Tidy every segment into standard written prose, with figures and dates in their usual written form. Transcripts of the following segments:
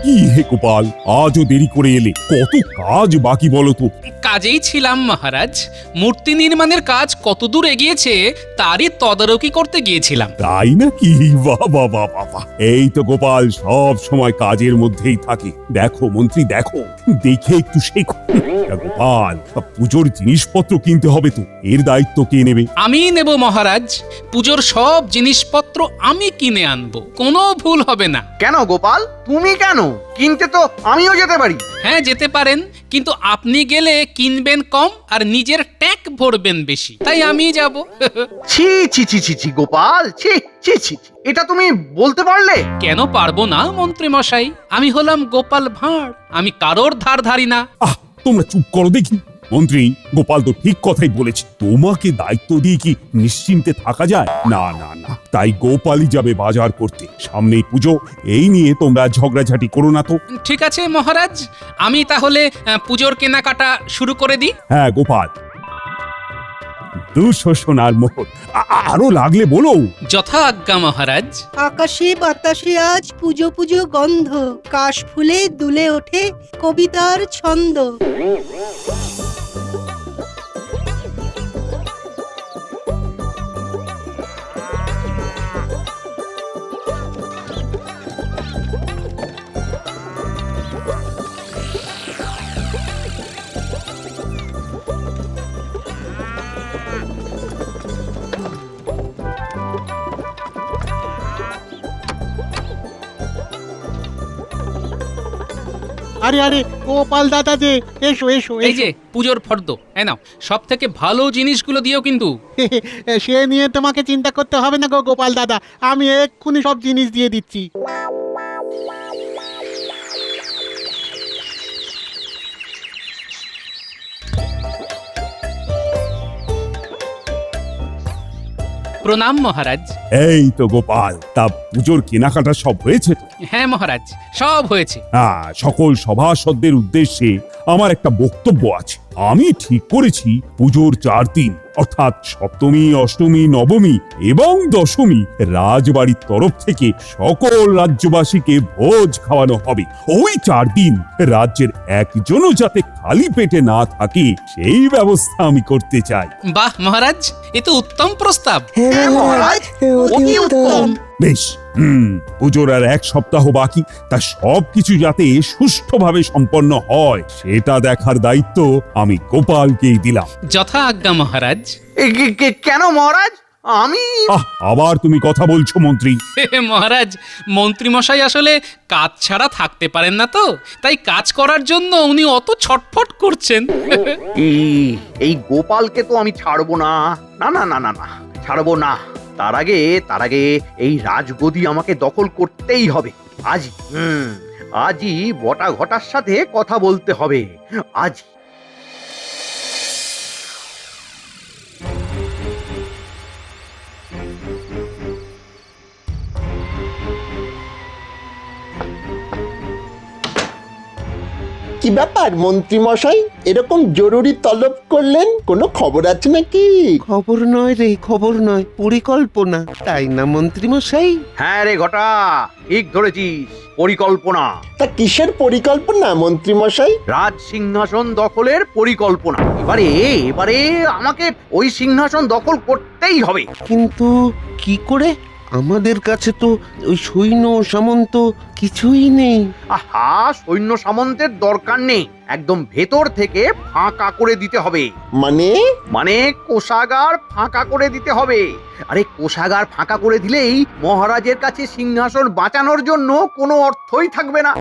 কি হে গোপাল, আজও দেরি করে এলে, কত কাজ বাকি বলো তো। কাজেই ছিলাম মহারাজ। মূর্তি নির্মাণের কাজ কতদূর এগিয়েছে তারই তদারকি করতে গিয়েছিলাম। তাই নাকি? বাহ বাহ বাহ বাহ বাহ। এই তো গোপাল সব সময় কাজের মধ্যেই থাকে। দেখো মন্ত্রী, দেখো, দেখে একটু শেখো। গোপাল, পুজোর জিনিসপত্র কিনতে হবে তো, এর দায়িত্ব কে নেবে? আমি নেব মহারাজ। পুজোর সব জিনিসপত্র আমি কিনে আনবো, কোনো ভুল হবে না। কেন গোপাল, তুমি কেন? কিনতে তো আমিও যেতে পারি। হ্যাঁ, যেতে পারেন, কিন্তু আপনি গেলে কিনবেন কম আর নিজের ট্যাগ ভরবেন বেশি, তাই আমি যাব। ছি ছি ছি ছি ছি গোপাল, ছি ছি ছি ছি। এটা তুমি বলতে পারলে? কেন পারবো না মন্ত্রী মশাই? আমি হলাম গোপাল ভাঁড়, আমি কারোর ধার ধারি না। আহ, তোমরা চুপ করো দেখি। মন্ত্রী, গোপাল তো ঠিক কথাই বলেছে। তোমাকে দায়িত্ব দিয়ে কি নিশ্চিন্তে থাকা যায়? না না না, তাই গোপালই যাবে বাজার করতে। সামনেই পুজো, এই নিয়ে তোমরা ঝগড়াঝাটি করো না তো। ঠিক আছে মহারাজ, আমি তাহলে পুজোর কেনাকাটা শুরু করে দিই। হ্যাঁ গোপাল, 200 সোনার মোহর। আরো লাগলে বলো। যথা আজ্ঞা মহারাজ। আকাশে বাতাসে আজ পুজো পুজো গন্ধ, কাশ ফুলে দুলে ওঠে কবিতার ছন্দ। আরে আরে গোপাল দাদা যে, এসো এসো এই যে পুজোর ফর্দ, এই নাও, সব থেকে ভালো জিনিসগুলো দিও কিন্তু। সে নিয়ে তোমাকে চিন্তা করতে হবে না গো গোপাল দাদা, আমি এক্ষুনি সব জিনিস দিয়ে দিচ্ছি। প্রণাম মহারাজ। এই তো গোপাল, তা পুজোর কেনাকাটা সব হয়েছে তো? হ্যাঁ মহারাজ, সব হয়েছে। হ্যাঁ, সকল সভাসদদের উদ্দেশ্যে আমার একটা বক্তব্য আছে। আমি ঠিক করেছি পুজোর 4 দিন, অর্থাৎ সপ্তমী, অষ্টমী, নবমী এবং দশমী রাজবাড়ির তরফ থেকে সকল রাজ্যবাসীকে ভোজ খাওয়ানো হবে। ওই 4 দিন রাজ্যের একজনও যাতে খালি পেটে না থাকে সেই ব্যবস্থা আমি করতে চাই। বাহ মহারাজ, এ তো উত্তম প্রস্তাব। হ্যাঁ মহারাজ, অতি উত্তম। বেশ, পুজোর আর 1 সপ্তাহ বাকি, তা সবকিছু যাতে সুষ্ঠুভাবে সম্পন্ন হয় সেটা দেখার দায়িত্ব আমি গোপালকেই দিলাম। যথা আজ্ঞা মহারাজ। কেন মহারাজ? আমি আবার তুমি কথা বলছো মন্ত্রী? মহারাজ, মন্ত্রী মশাই আসলে কাজ ছাড়া থাকতে পারেন না তো, তাই কাজ করার জন্য উনি অত ছটফট করছেন। এই গোপালকে তো আমি ছাড়বো না, না না না না না, ছাড়বো না। তার আগে এই রাজগদি আমাকে দখল করতেই হবে আজই। আজই বটা ঘটার সাথে কথা বলতে হবে আজই। কি ব্যাপার মন্ত্রী মশাই, এরকম জরুরি তলব করলেন? কোনো খবর আছে নাকি? খবর নয় রে, খবর নয়, পরিকল্পনা, তাই না মন্ত্রী মশাই? হ্যাঁ রে ঘটা, ঠিক ধরেছিস, পরিকল্পনা। তা কিসের পরিকল্পনা মন্ত্রী মশাই? রাজ সিংহাসন দখলের পরিকল্পনা। এবারে আমাকে ওই সিংহাসন দখল করতেই হবে। কিন্তু কি করে? আমাদের কাছে তো ওই সৈন্য সামন্ত কিছুই নেই। আহা, সৈন্য সামন্তের দরকার নেই, একদম ভেতর থেকে ফাঁকা করে দিতে হবে। মানে কোষাগার ফাঁকা করে দিতে হবে। আরে কোষাগার ফাঁকা করে দিলেই মহারাজের কাছে সিংহাসন বাঁচানোর জন্য কোনো অর্থই থাকবে না।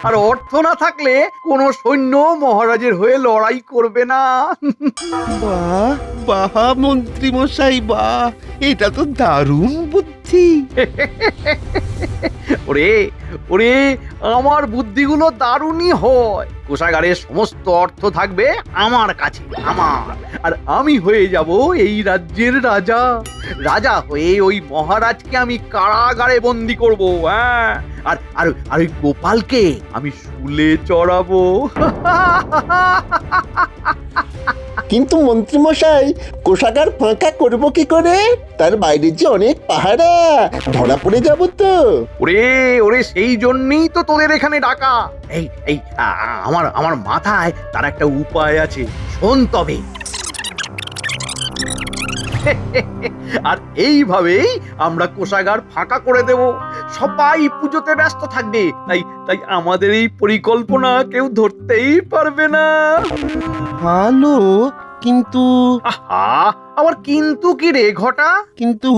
আর অর্থ না থাকলে কোনো সৈন্য মহারাজের হয়ে লড়াই করবে না। বাহ বাহ মন্ত্রী মশাই, বাহ, এটা তো দারুণ বুদ্ধি। ওরে ওরে, আমার বুদ্ধিগুলো দারুণই হয়। কোষাগারের সমস্ত অর্থ থাকবে আমার কাছে, আমার। আর আমি হয়ে যাব এই রাজ্যের রাজা। রাজা হয়ে ওই মহারাজকে আমি কারাগারে বন্দি করব। হ্যাঁ, আর আর আর ওই গোপালকে আমি শুলে চড়াবো। কিন্তু মন্ত্রীমশাই কোষাগার ফাঁকা করবো কি করে? তার বাইরে যে অনেক পাহারা, ধরা পড়ে যাব তো। ওরে ওরে, সেই জন্যই তো তোদের এখানে ডাকা। এই এই আমার আমার মাথায় তার একটা উপায় আছে, শোন তবে। আর এইভাবেই আমরা কোষাগার ফাঁকা করে দেব, সবাই পুজোতে ব্যস্ত থাকবে, তাই তাই আমাদের এই পরিকল্পনা কেউ ধরতেই পারবে না। ভালো, কিন্তু আহা, আবার কিন্তু কি রে ঘটা? কিন্তু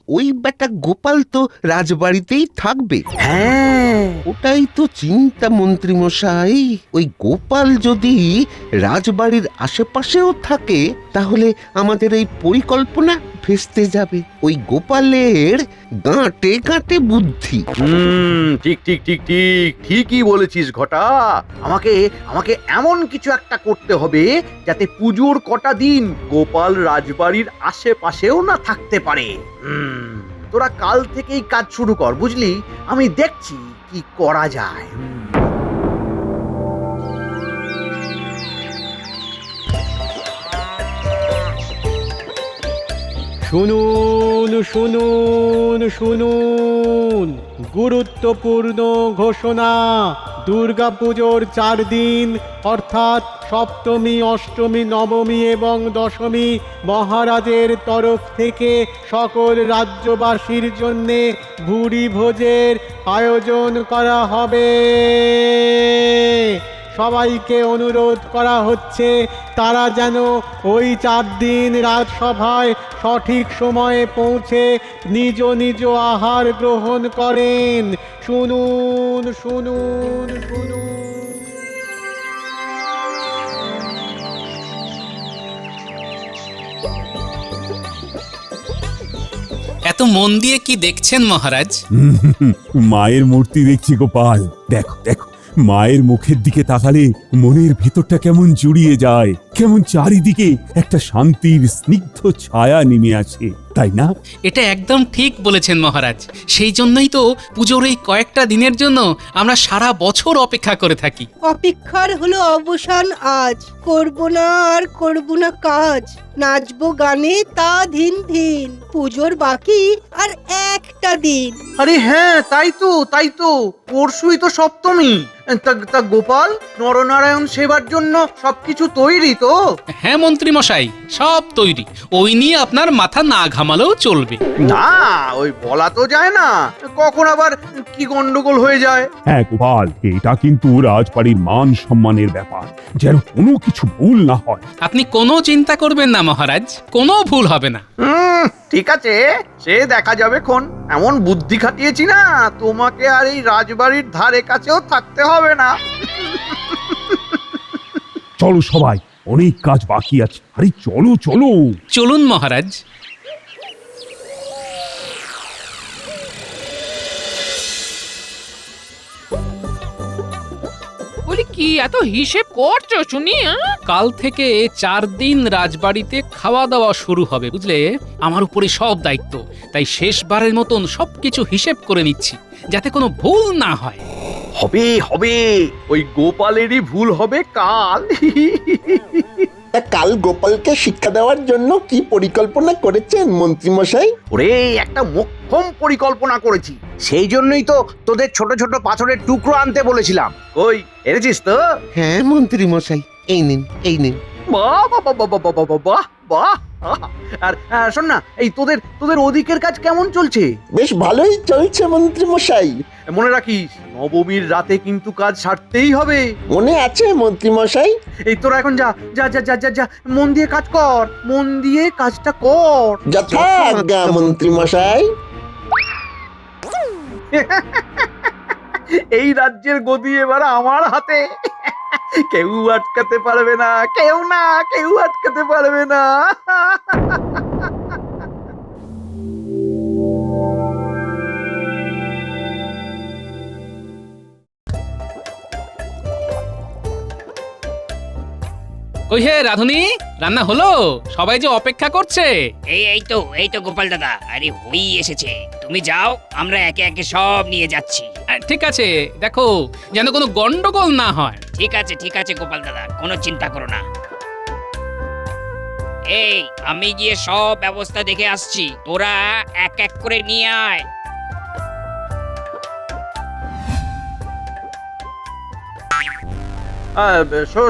ওই বেটা গোপাল তো রাজবাড়িতেই থাকবে। হ্যাঁ, ওটাই তো চিন্তা মন্ত্রী মশাই। ওই গোপাল যদি রাজবাড়ির আশেপাশেও থাকে তাহলে আমাদের এই পরিকল্পনা ভেস্তে যাবে। ওই গোপালের গাঁটে গাঁটে বুদ্ধি। ঠিক ঠিক ঠিক ঠিক ঠিকই বলেছিস ঘটা। আমাকে আমাকে এমন কিছু একটা করতে হবে যাতে পুজোর কটা দিন গোপাল রাজবাড়ির আশেপাশেও না থাকতে পারে। তোরা কাল থেকেই কাজ শুরু কর, বুঝলি? আমি দেখছি কি করা যায়। শুনুন শুনুন শুনুন, গুরুত্বপূর্ণ ঘোষণা। দুর্গাপুজোর 4 দিন অর্থাৎ সপ্তমী, অষ্টমী, নবমী এবং দশমী মহারাজের তরফ থেকে সকল রাজ্যবাসীর জন্যে ভুরি ভোজের আয়োজন করা হবে। সবাইকে অনুরোধ করা হচ্ছে তারা যেন ওই 4 দিন রাজসভায় সঠিক সময়ে পৌঁছে নিজ নিজ আহার গ্রহণ করেন। শুনুন শুনুন শুনুন। এত মন দিয়ে কি দেখছেন মহারাজ? মায়ের মূর্তি দেখছি গোপাল। দেখো দেখো, মায়ের মুখের দিকে তাকালে মনের ভেতরটা কেমন জুড়িয়ে যায়, কেমন চারিদিকে একটা শান্তির স্নিগ্ধ ছায়া নেমে আসে, তাই না? এটা একদম ঠিক বলেছেন মহারাজ। সেই জন্যই তো পুজোর এই কয়েকটা দিনের জন্য আমরা সারা বছর অপেক্ষা করে থাকি। অপেক্ষার হলো অবসান আজ, করব না আর করব না কাজ, নাচবো গানে তা ধিন ধিন, পুজোর বাকি আর একটা দিন। আরে হ্যাঁ, তাই তো তাই তো, পরশুই তো সপ্তমী। তা গোপাল, নরনারায়ণ সেবার জন্য সবকিছু তৈরি তো? হ্যাঁ মন্ত্রী মশাই, সব তৈরি। ওই নিয়ে আপনার মাথা না ঘামালেও চলবে। না, ওই বলা তো যায় না, কখন আবার কি গন্ডগোল হয়ে যায়। হ্যাঁ গোপাল, এটা কিন্তু রাজবাড়ির মান সম্মানের ব্যাপার, যেন কোনো কিছু ভুল না হয়। আপনি কোনো চিন্তা করবেন না মহারাজ, কোনো ভুল হবে না। ঠিক আছে, সে দেখা যাবে খন। এমন বুদ্ধি খাটিয়েছি না, তোমাকে আর এই রাজবাড়ির ধারে কাছেও থাকতে হবে না। চলো সবাই, অনেক কাজ বাকি আছে। আরে চলো চলো। চলুন মহারাজ। বলি কি এত হিসেব করছো শুনি? কাল থেকে 4 দিন রাজবাড়িতে খাওয়া দাওয়া শুরু হবে, বুঝলে? আমার উপরে সব দায়িত্ব, তাই শেষবারের মতন সবকিছু হিসেব করে নিচ্ছি যাতে কোনো ভুল না হয়। হবে হবে, ওই গোপালেরই ভুল হবে কাল। তা কাল গোপালকে শিক্ষা দেওয়ার জন্য কি পরিকল্পনা করেছেন মন্ত্রীমশাই? ওরে, একটা মোক্ষম পরিকল্পনা করেছি। সেই জন্যই তো তোদের ছোট ছোট পাথরের টুকরো আনতে বলেছিলাম। ওই এনেছিস তো? হ্যাঁ মন্ত্রী মশাই, এই নিন এই নিন। বাহ বাহ বাহ বাহ বাহ বাহ বাহ বাহ। আর শোন না, এই তোদের তোদের ওদিকের কাজ কেমন চলছে? বেশ ভালোই চলছে মন্ত্রীমশাই। মনে রাখিস, নবমীর রাতে কিন্তু কাজ সারতেই হবে। মনে আছে মন্ত্রীমশাই? এই তোরা এখন যা যা যা যা যা যা, মন দিয়ে কাজ কর, মন দিয়ে কাজটা কর। যথা আজ্ঞা মন্ত্রীমশাই। এই রাজ্যের গদি এবার আমার হাতে। কেউ আটকাতে পারবে না, কেউ না, কেউ আটকাতে পারবে না। কই হে রাধুনি, রান্না হলো? সবাই যে অপেক্ষা করছে। এই তো গোপাল দাদা, আরে হই এসেছে। তুমি যাও, আমরা একে একে সব নিয়ে যাচ্ছি। ঠিক আছে, দেখো যেন কোনো গন্ডগোল না হয়। ঠিক আছে গোপাল দাদা, কোনো চিন্তা করো না। এই আমি গিয়ে সব ব্যবস্থা দেখে আসছি, তোরা এক এক করে নিয়ে আয়।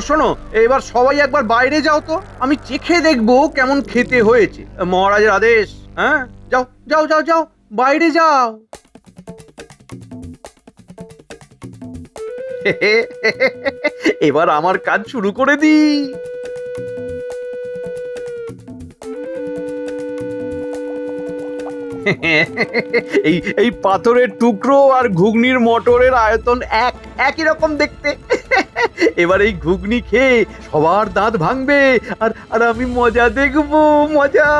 শোনো, এবার সবাই একবার বাইরে যাও তো, আমি চেখে দেখবো কেমন খেতে হয়েছে। মহারাজের আদেশ। হ্যাঁ, যাও যাও যাও যাও, বাইরে যাও। এবার আমার কাজ শুরু করে দিই। এই পাথরের টুকরো আর ঘুগনির মটরের আয়তন একই রকম দেখতে। এবার এই ঘুগনি খেয়ে সবার দাঁত ভাঙবে, আর আমি মজা দেখবো, মজা।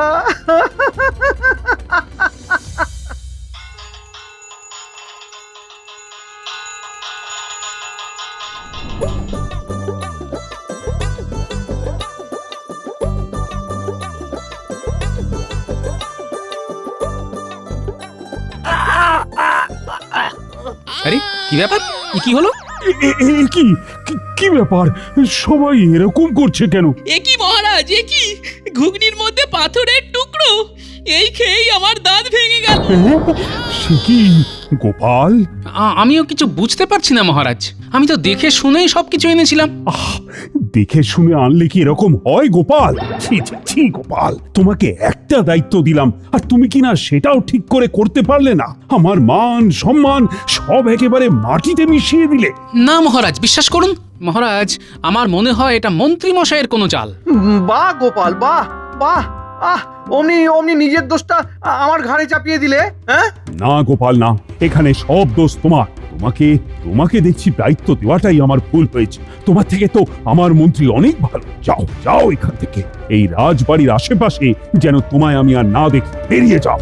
আরে কি ব্যাপার? কি হলো? কি কি ব্যাপার? সবাই এরকম করছে কেন? এ কি মহারাজ, এ কি? ঘুগনির মধ্যে পাথরের টুকরো! এই খেয়েই আমার দাঁত ভেঙে গেল। সে কি গোপাল? আমিও কিছু বুঝতে পারছি না মহারাজ। আমি তো দেখে শুনেই সবকিছু এনেছিলাম। দেখে শুনে আনলে কি এরকম হয় গোপাল? ছি ছি ছি গোপাল, তোমাকে একটা দায়িত্ব দিলাম আর তুমি কি না সেটাও ঠিক করে করতে পারলে না? আমার মান সম্মান সব একেবারে মাটিতে মিশিয়ে দিলে। না মহারাজ, বিশ্বাস করুন মহারাজ, আমার মনে হয় এটা মন্ত্রী মশাইয়ের কোনো চাল। বাহ গোপাল, বাহ বাহ। অমনি নিজের দোষটা আমার ঘাড়ে চাপিয়ে দিলে। হ্যাঁ, না গোপাল না, এখানে সব দোষ তোমার। তোমাকে দেখছি দায়িত্ব দেওয়াটাই আমার ভুল হয়েছে। তোমার থেকে তো আমার মন্ত্রী অনেক ভালো। যাও যাও এখান থেকে, এই রাজবাড়ির আশেপাশে যেন তোমায় আমি আর না দেখি। বেরিয়ে যাও।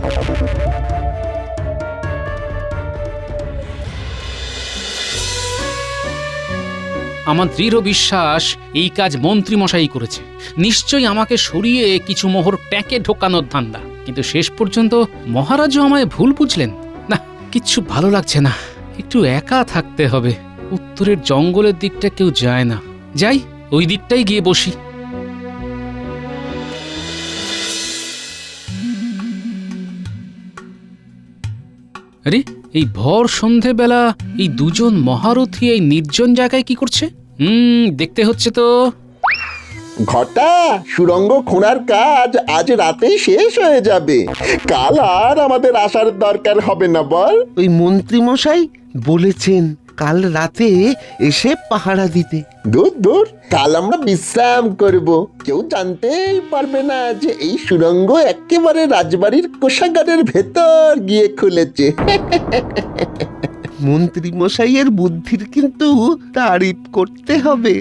আমার দৃঢ় বিশ্বাস এই কাজ মন্ত্রী মশাই করেছে। নিশ্চয়ই আমাকে সরিয়ে কিছু মোহর প্যাকে ঢোকানোর ধান্দা। কিন্তু শেষ পর্যন্ত মহারাজও আমায় ভুল বুঝলেন। না, কিচ্ছু ভালো লাগছে না। একটু একা থাকতে হবে। উত্তরের জঙ্গলের দিকটা কেউ যায় না। যাই, ওই দিকটাই গিয়ে বসি। আরে, এই ভর সন্ধেবেলা এই দুজন মহারথী এই নির্জন জায়গায় কি করছে? দেখতে হচ্ছে তো। ঘটা, সুড়ঙ্গ খোঁড়ার কাজ আজ রাতেই শেষ হয়ে যাবে। কাল আর আমাদের আসার দরকার হবে না বল। ওই মন্ত্রী মশাই বলেছেন কাল রাতে এসে পাহারা দিতে। দূর, কাল আমরা বিশ্রাম করব। কেউ জানতেই পারবে না যে এই সুড়ঙ্গ একেবারে রাজবাড়ির কোষাগারের ভেতর গিয়ে খুলেছে। মন্ত্রী মশাইয়ের বুদ্ধির কিন্তু তারিফ করতে হবে।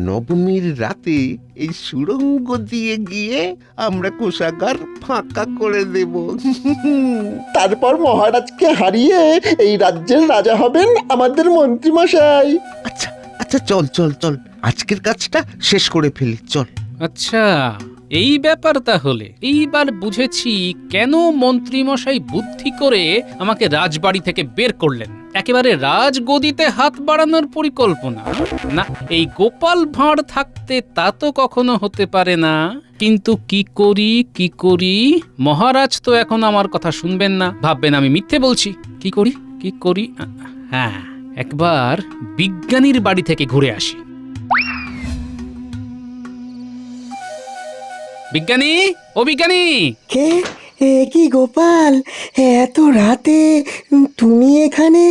নবমীর রাতে এই সুড়ঙ্গ দিয়ে গিয়ে আমরা কোষাগার ফাঁকা করে দেব। তারপর মহারাজকে হারিয়ে এই রাজ্যের রাজা হবেন আমাদের মন্ত্রী মশাই। আচ্ছা আচ্ছা, চল চল চল, আজকের কাজটা শেষ করে ফেলি, চল। আচ্ছা, এই ব্যাপার তাহলে। এইবার বুঝেছি কেন মন্ত্রী মশাই বুদ্ধি করে আমাকে রাজবাড়ি থেকে বের করলেন। একেবারে রাজগদিতে হাত বাড়ানোর পরিকল্পনা। না, এই গোপাল ভাঁড় থাকতে তা তো কখনো হতে পারে না। কিন্তু কি করি? মহারাজ তো এখন আমার কথা শুনবেন না, ভাববেন আমি মিথ্যে বলছি। কি করি? হ্যাঁ, একবার বিজ্ঞানীর বাড়ি থেকে ঘুরে আসি। বিজ্ঞানী, ও বিজ্ঞানী! কে? কি গোপাল, এত রাতে তুমি এখানে?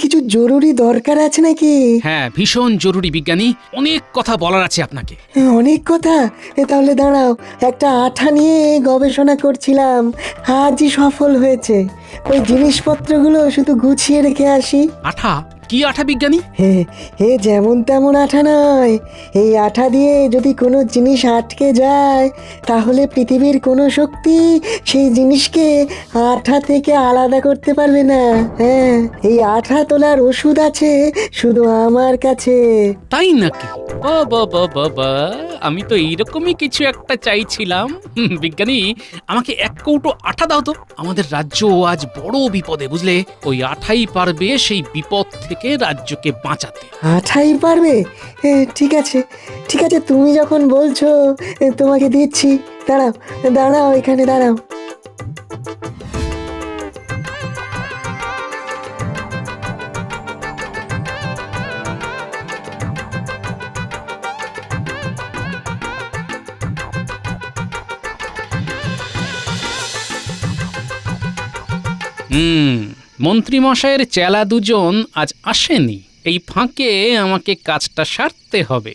কিছু জরুরি দরকার আছে নাকি? হ্যাঁ, ভীষণ জরুরি বিজ্ঞানী, অনেক কথা বলার আছে আপনাকে। অনেক কথা? তাহলে দাঁড়াও, একটা আঠা নিয়ে গবেষণা করছিলাম, আজই সফল হয়েছে। ওই জিনিসপত্রগুলো শুধু গুছিয়ে রেখে আসি। আঠা? কি আঠা বিজ্ঞানী? হে যেমন তেমন আঠা নয়। এই আঠা দিয়ে যদি কোনো জিনিস আটকে যায় তাহলে পৃথিবীর কোনো শক্তি সেই জিনিসকে আঠা থেকে আলাদা করতে পারবে না। হ্যাঁ, এই আঠা তোলার ওষুধ আছে শুধু আমার কাছে। তাই নাকি? বাবা, আমি তো এইরকমই কিছু একটা চাইছিলাম। বিজ্ঞানী, আমাকে এক কৌটো আঠা দাও তো। আমাদের রাজ্য আজ বড় বিপদে, বুঝলে? ওই আঠাই পারবে সেই বিপদ থেকে থেকে রাজ্যকে বাঁচাতে। আঠাই পারবে? ঠিক আছে, ঠিক আছে, তুমি যখন বলছো তোমাকে দিচ্ছি। দাঁড়াও, দাঁড়াও, এখানে দাঁড়াও। মন্ত্রী মশাইয়ের চেলা দুজন আজ আসেনি, এই ফাঁকে আমাকে কাজটা সারতে হবে।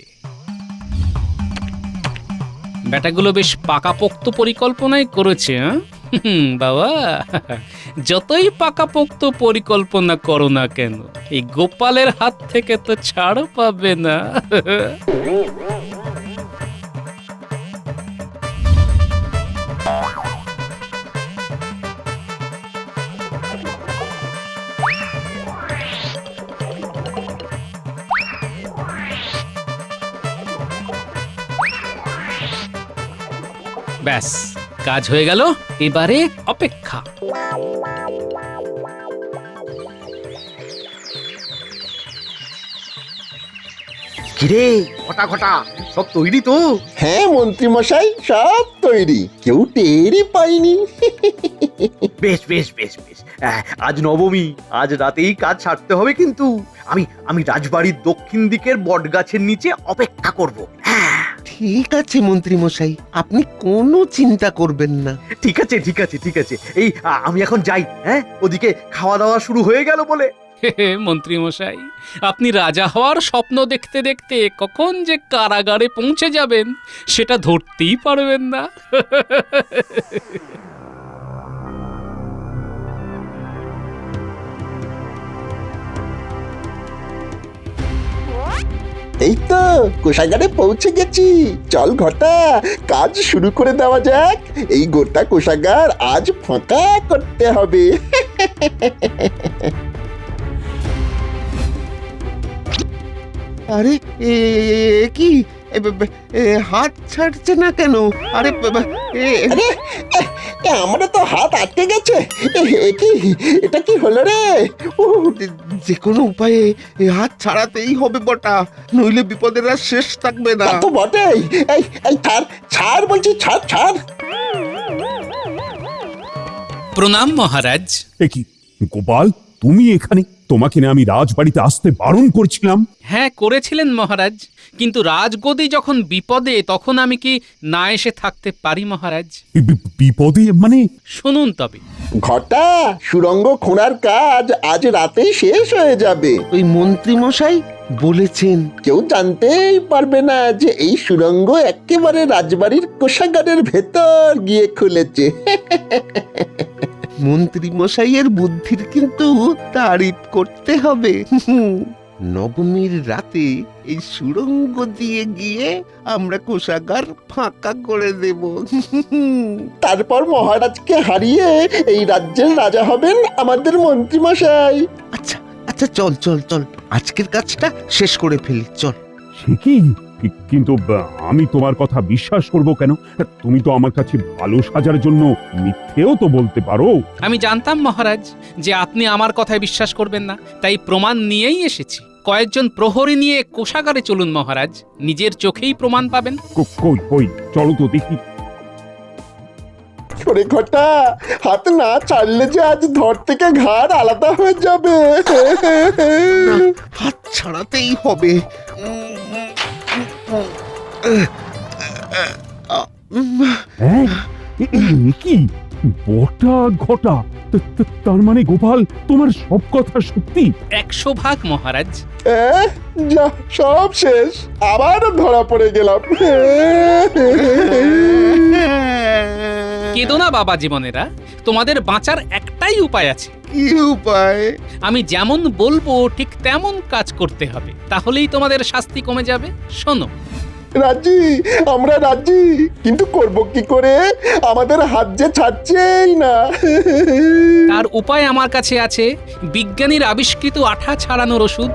ব্যাটাগুলো বেশ পাকাপোক্ত পরিকল্পনাই করেছে। বাবা, যতই পাকাপোক্ত পরিকল্পনা করো না কেন, এই গোপালের হাত থেকে তো ছাড় পাবে না। ব্যাস, কাজ হয়ে গেল, এবারে অপেক্ষা। কিরে ঘটা ঘটা, সব তৈরি তো? হ্যাঁ মন্ত্রী মশাই, সব তৈরি, কেউ টেরই পাইনি। বেশ বেশ বেশ বেশ, আজ নবমী, আজ রাতেই কাজ সারতে হবে। কিন্তু আমি রাজবাড়ির দক্ষিণ দিকের বটগাছের নিচে অপেক্ষা করব। ঠিক আছে মন্ত্রী মশাই, আপনি কোনো চিন্তা করবেন না। ঠিক আছে ঠিক আছে ঠিক আছে, এই আমি এখন যাই। হ্যাঁ, ওদিকে খাওয়া দাওয়া শুরু হয়ে গেল বলে। মন্ত্রী মশাই, আপনি রাজা হওয়ার স্বপ্ন দেখতে দেখতে কখন যে কারাগারে পৌঁছে যাবেন সেটা ধরতেই পারবেন না। এই তো কোষাগারে পৌঁছে গেছি। চল ঘটা, কাজ শুরু করে দেওয়া যাক। এই গোটা কোষাগার আজ ফাঁকা করতে হবে। আরে কি হাত ছাড়ছে না কেন? আরে আরে আমরা তো হাত আটকে গেছে। কি এটা কি হলো রে? যে কোনো উপায়ে হাত ছাড়াতেই হবে বটা, নইলে বিপদের আর শেষ থাকবে না। তো বটেই। এই এই ছাড় ছাড় বলছি, ছাড় ছাড়। প্রণাম মহারাজ। কি গোপাল, তুমি এখানে? তোমাকে না আমি রাজবাড়িতে আসতে বারণ করছিলাম? হ্যাঁ করেছিলেন মহারাজ, কিন্তু রাজগদি যখন বিপদে তখন আমি কি না এসে থাকতে পারি মহারাজ? বিপদে মানে? শুনুন তবে। ঘটা, সুড়ঙ্গ খোঁড়ার কাজ আজ রাতেই শেষ হয়ে যাবে। ওই মন্ত্রী মশাই বলেছেন কেউ জানতেই পারবে না যে এই সুড়ঙ্গ একেবারে রাজবাড়ির কোষাগারের ভেতর গিয়ে খুলেছে। মন্ত্রী মশাইয়ের বুদ্ধির কিন্তু তারিফ করতে হবে। নবমীর রাতে এই সুড়ঙ্গ দিয়ে গিয়ে আমরা কোষাগার ফাঁকা করে দেব। তারপর মহারাজকে হারিয়ে এই রাজ্যের রাজা হবেন আমাদের মন্ত্রী মশাই। আচ্ছা আচ্ছা, চল চল চল, আজকের কাজটা শেষ করে ফেলি, চল। সে কি? কিন্তু আমি তোমার কথা বিশ্বাস করব কেন? তুমি তো আমার কাছে ভালো সাজার জন্য মিথ্যেও তো বলতে পারো। আমি জানতাম মহারাজ যে আপনি আমার কথায় বিশ্বাস করবেন না, তাই প্রমাণ নিয়েই এসেছি। কয়েকজন প্রহরী নিয়ে কোষাগারে চলুন মহারাজ, নিজের চোখেই প্রমাণ পাবেন। কই কই, চলো তো দেখি। ওরে ঘটা, হাত না ছাড়লে যে আজ ধর থেকে ঘাড় আলাদা হয়ে যাবে। হাত ছাড়াতেই হবে। হ্যাঁ, কি বটা ঘটা? তার মানে গোপাল, তোমার সব কথা সত্যি? 100 ভাগ মহারাজ। যা, সব শেষ, আবার ধরা পড়ে গেলাম। কেঁদো না বাবা জীবনেরা, তোমাদের বাঁচার একটাই উপায় আছে। কি উপায়? আমি যেমন বলবো ঠিক তেমন কাজ করতে হবে, তাহলেই তোমাদের শাস্তি কমে যাবে। শোনো। রাজি, আমরা রাজি, কিন্তু করব কি করে? আমাদের হাত যে ছাড়ছেই না। তার উপায় আমার কাছে আছে, বিজ্ঞানীর আবিষ্কৃত আঠা ছাড়ানোর ওষুধ।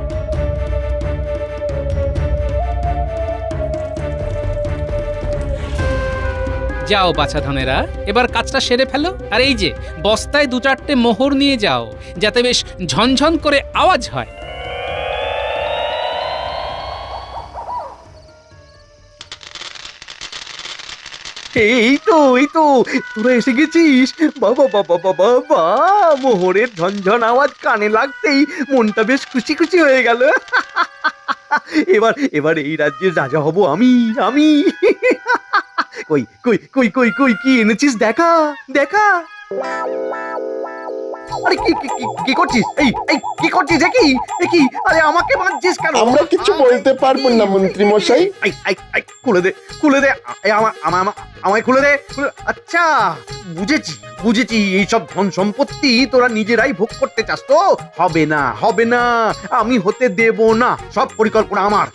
যাও বাছাধনেরা, এবার কাজটা সেরে ফেলো। আর এই যে বস্তায় 2-4টে মোহর নিয়ে যাও, যাতে বেশ ঝনঝন করে আওয়াজ হয়। এই তো তোরা এসে গেছিস। বাবা বাবা বাবা বাবা, মোহরের ঝনঝন আওয়াজ কানে লাগতেই মনটা বেশ খুশি খুশি হয়ে গেল। এবার এই রাজ্যের রাজা হব আমি। কই কই কই কই কই কি এনেছিস দেখা দেখা। আরে কি করছিস? এই কি করছিস? কি আরে আমাকে মারছিস কেন? আমরা কিছু বলতে পারবো না মন্ত্রী মশাই। খুলে দে আমায় খুলে দে। আচ্ছা, বুঝেছি এইসব ধন সম্পত্তি তোরা নিজেরাই ভোগ করতে চাস তো। হবে না, আমি হতে দেব না। সব পরিকল্পনা আমার,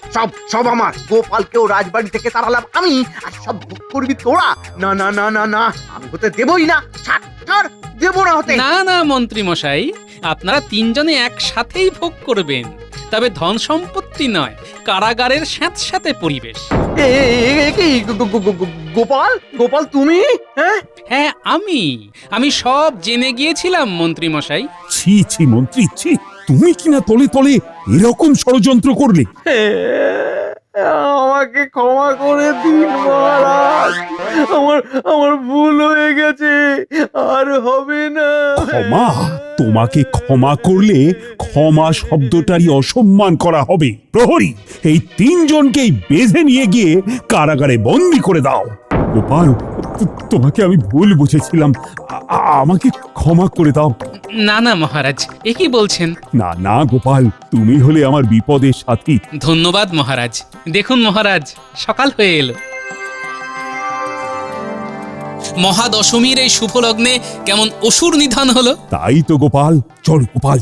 সব আমার। গোপালকেও রাজবাড়ি থেকে তাড়ালাম আমি, আর সব ভোগ করবি তোরা। না না না না না, আমি হতে দেবই না। ছাড়, দেব না হতে। না মন্ত্রী মশাই, আপনারা তিনজনে একসাথেই ভোগ করবেন, তবে ধন সম্পত্তি নয়, কারাগারের স্যাঁতস্যাঁতে পরিবেশ। কি গোপাল তুমি? হ্যাঁ, আমি সব জেনে গিয়েছিলাম মন্ত্রী মশাই। ছি মন্ত্রী, ছি, তুমি কিনা তলে তলে এরকম ষড়যন্ত্র করলে। আমাকে ক্ষমা করে দিন মহারাজ, আমার ভুল হয়ে গেছে, আর হবে না। ক্ষমা? তোমাকে ক্ষমা করলে ক্ষমা শব্দটারই অসম্মান করা হবে। প্রহরী, এই তিনজনকেই বেঁধে নিয়ে গিয়ে কারাগারে বন্দি করে দাও। গোপাল, তোমাকে আমি ভুল বুঝেছিলাম, আমাকে ক্ষমা করে দাও। না মহারাজ, এ কি বলছেন? না গোপাল, তুমি হলে আমার বিপদের সাথী। ধন্যবাদ মহারাজ। দেখুন মহারাজ, সকাল হয়ে এলো। মহাদশমীর এই শুভ লগ্নে কেমন অসুর নিধন হলো। তাই তো গোপাল,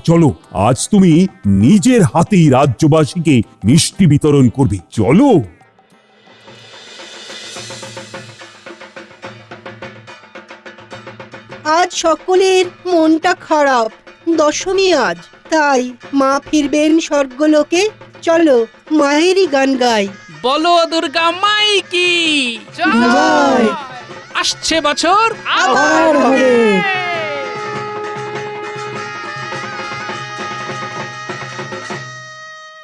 চলো আজ তুমি নিজের হাতেই রাজ্যবাসীকে মিষ্টি বিতরণ করবে। চলো। আজ সকলের মনটা খারাপ, দশমী আজ, তাই মা ফিরবেন স্বর্গলোকে। চলো মায়েরই গান গাই। বলো দুর্গা মাই কি জয়। আসছে বছর আবার হবে।